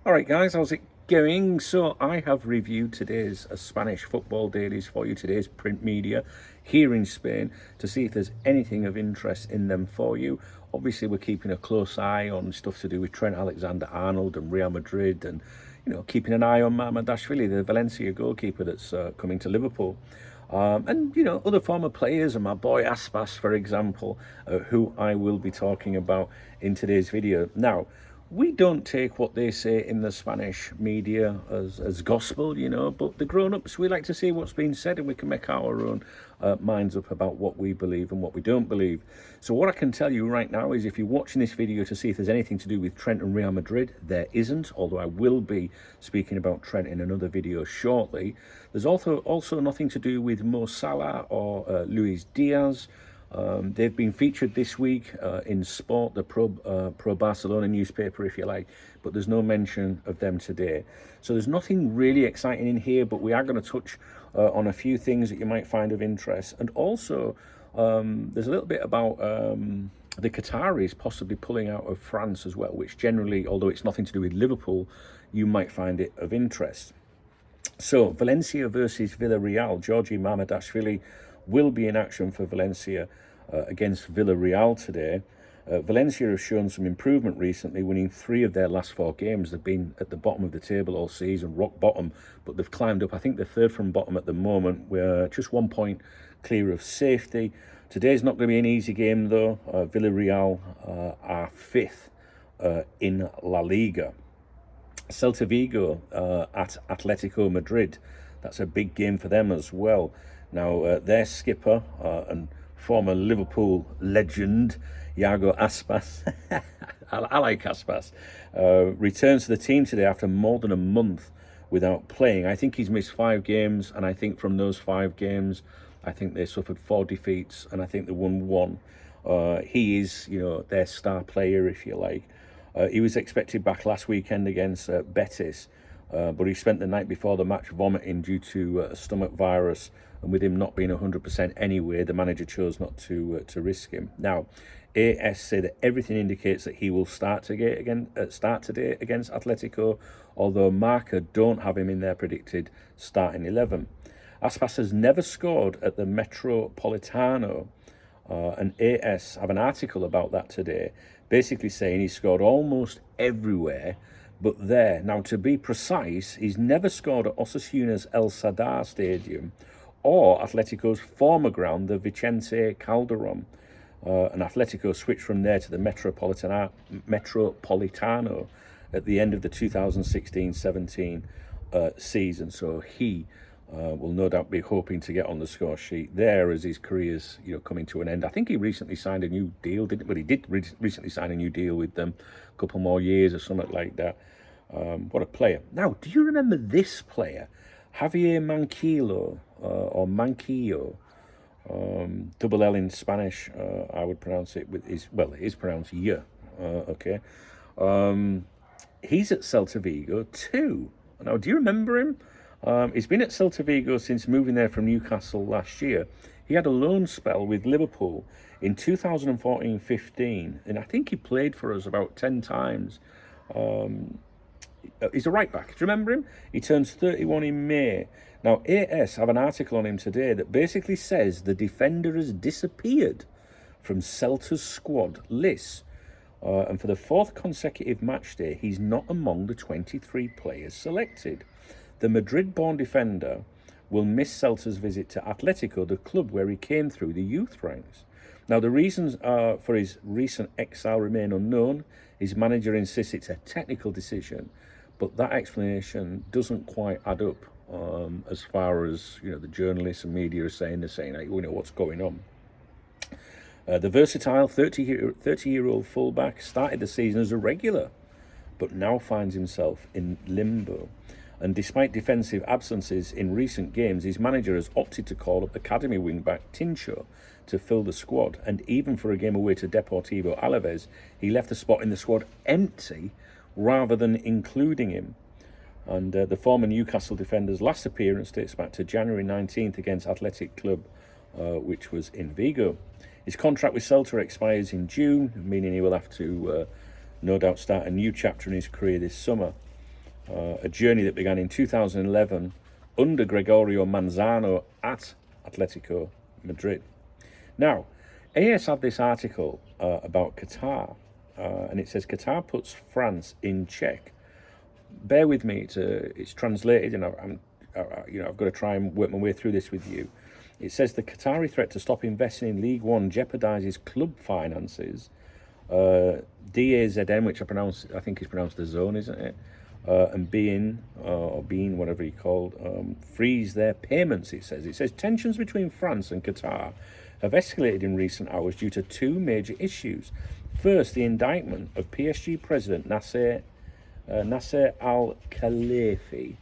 All right, guys, how's it going? So I have reviewed today's Spanish football dailies for you, today's print media here in Spain, to see if there's anything of interest in them for you. Obviously, we're keeping a close eye on stuff to do with Trent Alexander-Arnold and Real Madrid, and keeping an eye on Mamardashvili, the Valencia goalkeeper that's coming to Liverpool. And other former players, and my boy Aspas, for example, who I will be talking about in today's video. Now, we don't take what they say in the Spanish media as gospel, but the grown-ups, we like to see what's being said, and we can make our own minds up about what we believe and what we don't believe. So what I can tell you right now is, if you're watching this video to see if there's anything to do with Trent and Real Madrid, there isn't, although I will be speaking about Trent in another video shortly. There's also nothing to do with Mo Salah or Luis Diaz. They've been featured this week in Sport, the pro Barcelona newspaper, if you like, but there's no mention of them today. So there's nothing really exciting in here, but we are going to touch on a few things that you might find of interest. And also, there's a little bit about the Qataris possibly pulling out of France as well, which generally, although it's nothing to do with Liverpool, you might find it of interest. So, Valencia versus Villarreal. Georgi Mamardashvili will be in action for Valencia against Villarreal today. Valencia have shown some improvement recently, winning 3 of their last 4 games. They've been at the bottom of the table all season, rock bottom, but they've climbed up. I think they're 3rd from bottom at the moment. We're just 1 point clear of safety. Today's not going to be an easy game, though. Villarreal are 5th in La Liga. Celta Vigo at Atletico Madrid. That's a big game for them as well. Now, their skipper and former Liverpool legend, Iago Aspas, I like Aspas, returns to the team today after more than a month without playing. I think he's missed 5 games, and I think from those 5 games, I think they suffered 4 defeats, and I think they won 1. He is, their star player, if you like. He was expected back last weekend against Betis, but he spent the night before the match vomiting due to a stomach virus, and with him not being 100% anyway, the manager chose not to risk him. Now, AS say that everything indicates that he will start today against Atletico, although Marca don't have him in their predicted starting 11. Aspas has never scored at the Metropolitano, and AS have an article about that today, basically saying he scored almost everywhere but there. Now, to be precise, he's never scored at Osasuna's El Sadar Stadium or Atletico's former ground, the Vicente Calderon. And Atletico switched from there to the Metropolitano at the end of the 2016-17 season. So he will no doubt be hoping to get on the score sheet there as his career's coming to an end. I think he recently signed a new deal, he did recently sign a new deal with them, a couple more years or something like that. What a player. Now, do you remember this player? Javier Manquillo, or Manquillo, double L in Spanish, I would pronounce it with it is pronounced Y, okay. He's at Celta Vigo too. Now, do you remember him? He's been at Celta Vigo since moving there from Newcastle last year. He had a loan spell with Liverpool in 2014-15, and I think he played for us about 10 times. He's a right back. Do you remember him? He turns 31 in May. Now, AS have an article on him today that basically says the defender has disappeared from Celta's squad list. And for the 4th consecutive match day, he's not among the 23 players selected. The Madrid-born defender will miss Celta's visit to Atletico, the club where he came through the youth ranks. Now, the reasons for his recent exile remain unknown. His manager insists it's a technical decision, but that explanation doesn't quite add up as far as the journalists and media are saying. They're saying, what's going on. The versatile 30-year-old fullback started the season as a regular, but now finds himself in limbo. And despite defensive absences in recent games, his manager has opted to call up academy wingback Tincho to fill the squad. And even for a game away to Deportivo Alaves, he left the spot in the squad empty rather than including him. And the former Newcastle defender's last appearance dates back to January 19th against Athletic Club, which was in Vigo. His contract with Celta expires in June, meaning he will have to no doubt start a new chapter in his career this summer. a journey that began in 2011 under Gregorio Manzano at Atletico Madrid. Now, AS had this article about Qatar, and it says Qatar puts France in check. Bear with me; it's translated, and I've got to try and work my way through this with you. It says the Qatari threat to stop investing in League One jeopardizes club finances. DAZN, which I think is pronounced the zone, isn't it? And Bein, whatever he called, freeze their payments, it says. Tensions between France and Qatar have escalated in recent hours due to two major issues. First, the indictment of PSG president Nasser Al-Khelaifi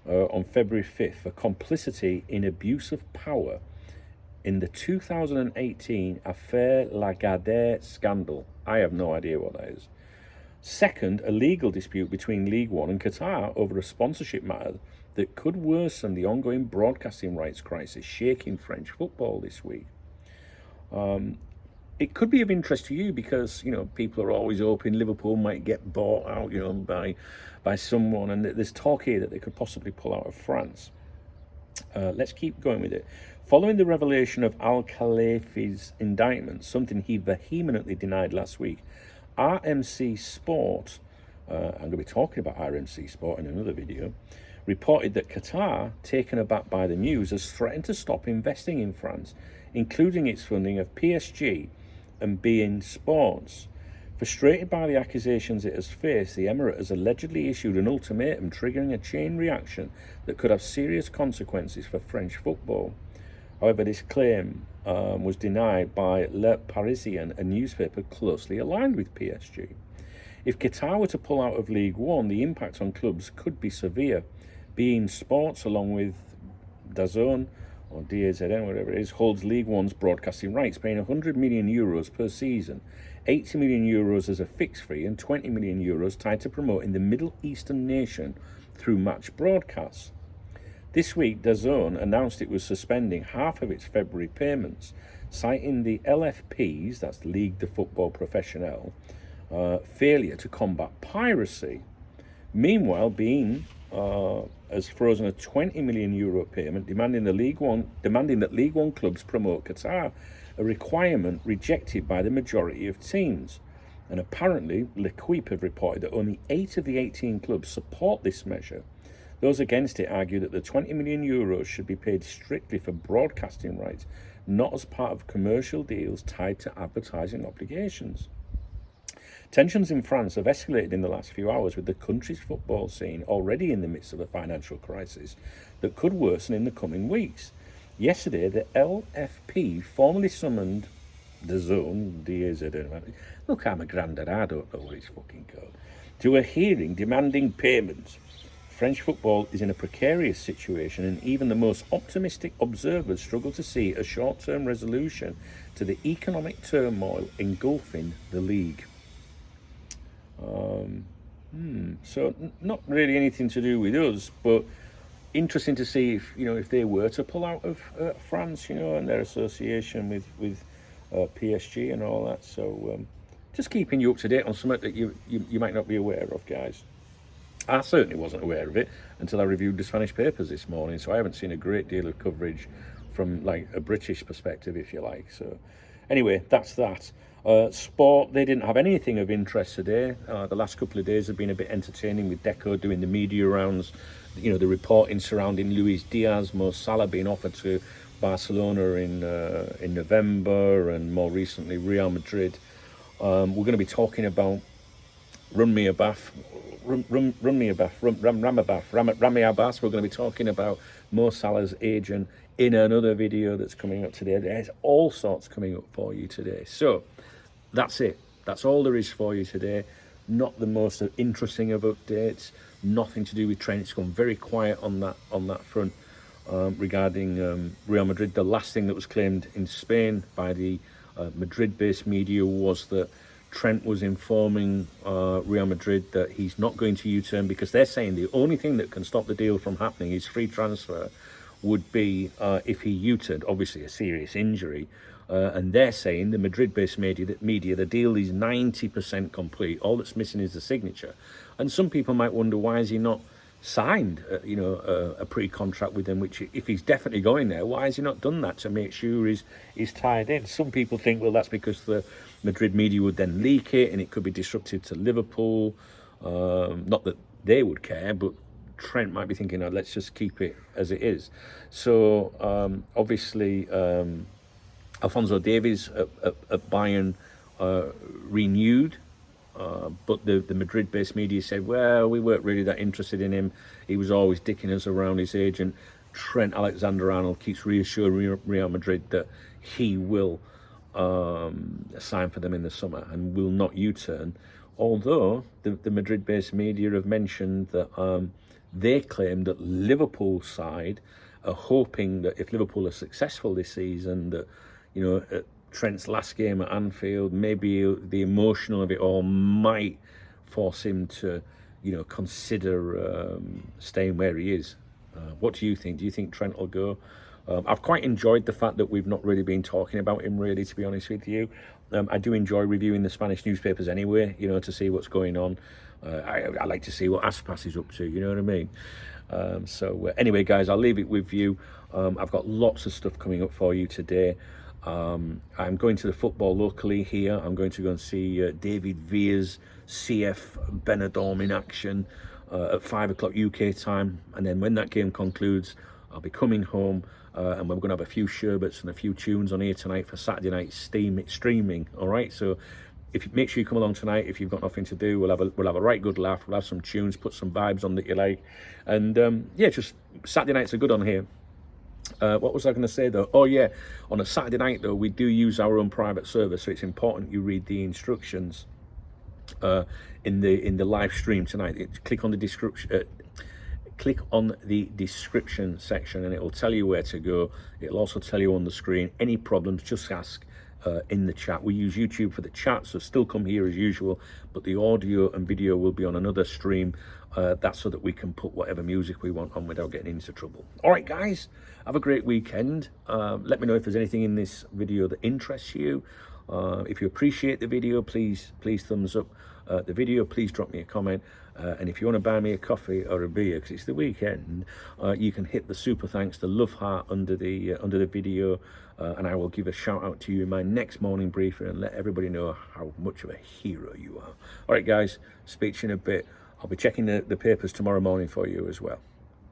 on February 5th for complicity in abuse of power in the 2018 Affaire Lagardère scandal. I have no idea what that is. Second, a legal dispute between Ligue 1 and Qatar over a sponsorship matter that could worsen the ongoing broadcasting rights crisis shaking French football this week. It could be of interest to you because, people are always hoping Liverpool might get bought out, by someone, and there's talk here that they could possibly pull out of France. Let's keep going with it. Following the revelation of Al-Khelaifi's indictment, something he vehemently denied last week, RMC Sport, I'm going to be talking about RMC Sport in another video, reported that Qatar, taken aback by the news, has threatened to stop investing in France, including its funding of PSG and beIN Sports. Frustrated by the accusations it has faced, the Emirate has allegedly issued an ultimatum triggering a chain reaction that could have serious consequences for French football. However, this claim was denied by Le Parisien, a newspaper closely aligned with PSG. If Qatar were to pull out of League One, the impact on clubs could be severe. beIN Sports, along with DAZN, or DAZN, whatever it is, holds League One's broadcasting rights, paying €100 million per season, €80 million as a fixed fee, and €20 million tied to promoting the Middle Eastern nation through match broadcasts. This week, DAZN announced it was suspending half of its February payments, citing the LFP's, that's Ligue de Football Professionnel, failure to combat piracy. Meanwhile, beIN has frozen a €20 million payment, demanding that League One clubs promote Qatar, a requirement rejected by the majority of teams. And apparently, L'Equipe have reported that only 8 of the 18 clubs support this measure. Those against it argue that the €20 million should be paid strictly for broadcasting rights, not as part of commercial deals tied to advertising obligations. Tensions in France have escalated in the last few hours, with the country's football scene already in the midst of a financial crisis that could worsen in the coming weeks. Yesterday, the LFP formally summoned DAZN, DAZN, look, I'm a grandad, I don't know what it's fucking called, to a hearing demanding payment. French football is in a precarious situation, and even the most optimistic observers struggle to see a short-term resolution to the economic turmoil engulfing the league. So not really anything to do with us, but interesting to see if they were to pull out of France, and their association with PSG and all that. So just keeping you up to date on something that you might not be aware of, guys. I certainly wasn't aware of it until I reviewed the Spanish papers this morning, so I haven't seen a great deal of coverage from like a British perspective, if you like. So anyway, that's that. Sport, they didn't have anything of interest today. The last couple of days have been a bit entertaining, with Deco doing the media rounds, the reporting surrounding Luis Diaz, Mo Salah being offered to Barcelona in November, and more recently Real Madrid. We're going to be talking about Rami Abbas. We're going to be talking about Mo Salah's agent in another video that's coming up today. There's all sorts coming up for you today. So that's it. That's all there is for you today. Not the most interesting of updates. Nothing to do with Trent. It's gone very quiet on that front regarding Real Madrid. The last thing that was claimed in Spain by the Madrid-based media was that Trent was informing Real Madrid that he's not going to U-turn, because they're saying the only thing that can stop the deal from happening, his free transfer, would be if he U-turned, obviously a serious injury. And they're saying, the Madrid-based media, the deal is 90% complete. All that's missing is the signature. And some people might wonder, why is he not signed, a pre-contract with him. Which, if he's definitely going there, why has he not done that to make sure he's tied in? Some people think, well, that's because the Madrid media would then leak it, and it could be disruptive to Liverpool. Not that they would care, but Trent might be thinking, oh, let's just keep it as it is. So obviously, Alphonso Davies at Bayern renewed. But the Madrid-based media said, well, we weren't really that interested in him. He was always dicking us around his agent. Trent Alexander-Arnold keeps reassuring Real Madrid that he will sign for them in the summer and will not U-turn. Although the Madrid-based media have mentioned that they claim that Liverpool side are hoping that if Liverpool are successful this season, that, at Trent's last game at Anfield, maybe the emotional of it all might force him to, consider staying where he is. What do you think? Do you think Trent will go? I've quite enjoyed the fact that we've not really been talking about him, really, to be honest with you. I do enjoy reviewing the Spanish newspapers anyway, to see what's going on. I like to see what Aspas is up to, you know what I mean? So anyway, guys, I'll leave it with you. I've got lots of stuff coming up for you today. I'm going to the football locally here. I'm going to go and see David Villa's CF Benidorm in action at 5 o'clock UK time. And then when that game concludes, I'll be coming home and we're going to have a few sherbets and a few tunes on here tonight for Saturday night streaming. All right, so make sure you come along tonight. If you've got nothing to do, we'll have a right good laugh. We'll have some tunes, put some vibes on that you like, and just Saturday nights are good on here. What was I going to say though? Oh yeah, on a Saturday night though, we do use our own private server, so it's important you read the instructions in the live stream tonight. Click on the description. Click on the description section and it will tell you where to go. It'll also tell you on the screen. Any problems, just ask in the chat. We use YouTube for the chat, so still come here as usual, but the audio and video will be on another stream. That's so that we can put whatever music we want on without getting into trouble. All right, guys, have a great weekend. Let me know if there's anything in this video that interests you. If you appreciate the video, please thumbs up the video. Please drop me a comment. And if you want to buy me a coffee or a beer, because it's the weekend, you can hit the super thanks, the love heart under the video, and I will give a shout out to you in my next morning briefing and let everybody know how much of a hero you are. All right, guys, speak to you in a bit. I'll be checking the papers tomorrow morning for you as well.